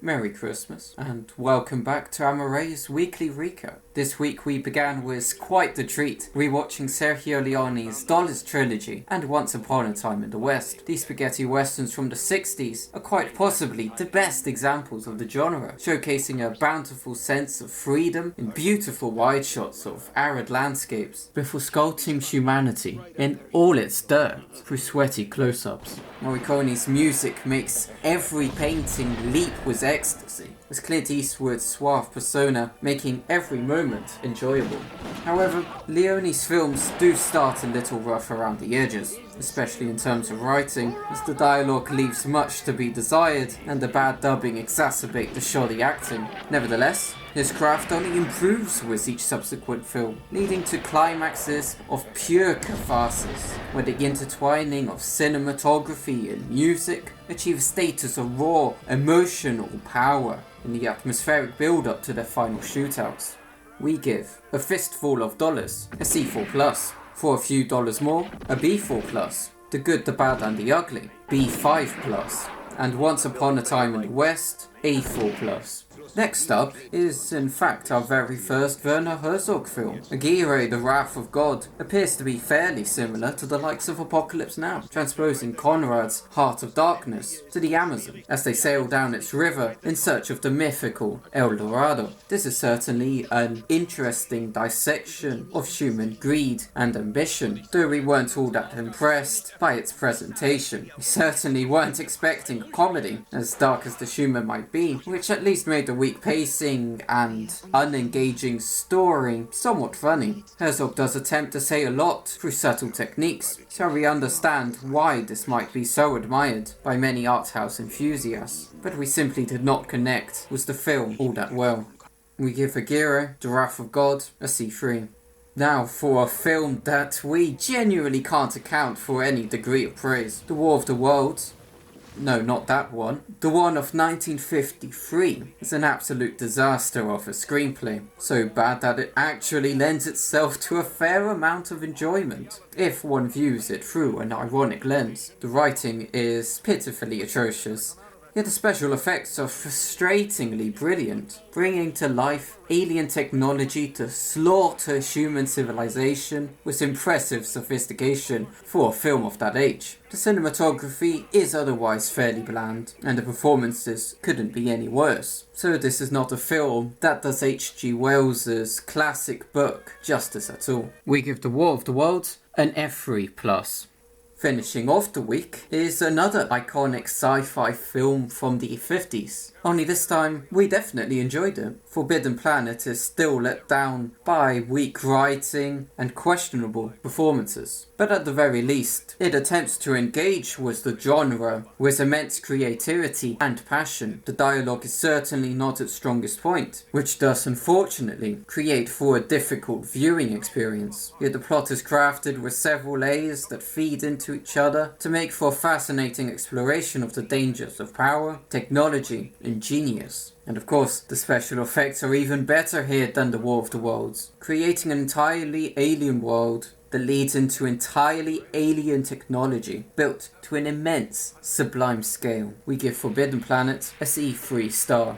Merry Christmas, and welcome back to Amare's Weekly Recap. This week we began with quite the treat, rewatching Sergio Leone's Dollars Trilogy and Once Upon a Time in the West. These spaghetti westerns from the 60s are quite possibly the best examples of the genre, showcasing a bountiful sense of freedom in beautiful wide shots of arid landscapes, before sculpting humanity in all its dirt through sweaty close-ups. Morricone's music makes every painting leap with ecstasy, with Clint Eastwood's suave persona making every moment enjoyable. However, Leone's films do start a little rough around the edges, especially in terms of writing, as the dialogue leaves much to be desired and the bad dubbing exacerbate the shoddy acting. Nevertheless, his craft only improves with each subsequent film, leading to climaxes of pure catharsis, where the intertwining of cinematography and music achieve a status of raw, emotional power in the atmospheric build-up to their final shootouts. We give A Fistful of Dollars a C4+, For a Few Dollars More a B4+, The Good, the Bad and the Ugly B5+, and Once Upon a Time in the West A4+. Next up is in fact our very first Werner Herzog film. Aguirre, The Wrath of God appears to be fairly similar to the likes of Apocalypse Now, transposing Conrad's Heart of Darkness to the Amazon as they sail down its river in search of the mythical El Dorado. This is certainly an interesting dissection of human greed and ambition, though we weren't all that impressed by its presentation. We certainly weren't expecting a comedy, as dark as the humour might be, which at least made the weak pacing and unengaging story somewhat funny. Herzog does attempt to say a lot through subtle techniques, so we understand why this might be so admired by many art house enthusiasts, but we simply did not connect with the film all that well. We give Aguirre, The Wrath of God a C3. Now for a film that we genuinely can't account for any degree of praise. The War of the Worlds. No, not that one. The one of 1953 is an absolute disaster of a screenplay. So bad that it actually lends itself to a fair amount of enjoyment, if one views it through an ironic lens. The writing is pitifully atrocious, yet the special effects are frustratingly brilliant, bringing to life alien technology to slaughter human civilization with impressive sophistication for a film of that age. The cinematography is otherwise fairly bland, and the performances couldn't be any worse. So this is not a film that does H.G. Wells's classic book justice at all. We give The War of the Worlds an F3+. Finishing off the week is another iconic sci-fi film from the 50s. Only this time, we definitely enjoyed it. Forbidden Planet is still let down by weak writing and questionable performances. But at the very least, it attempts to engage with the genre with immense creativity and passion. The dialogue is certainly not its strongest point, which does unfortunately create for a difficult viewing experience. Yet the plot is crafted with several layers that feed into each other to make for a fascinating exploration of the dangers of power, technology, and genius. And of course, the special effects are even better here than The War of the Worlds, creating an entirely alien world that leads into entirely alien technology, built to an immense, sublime scale. We give Forbidden Planet a C3 star.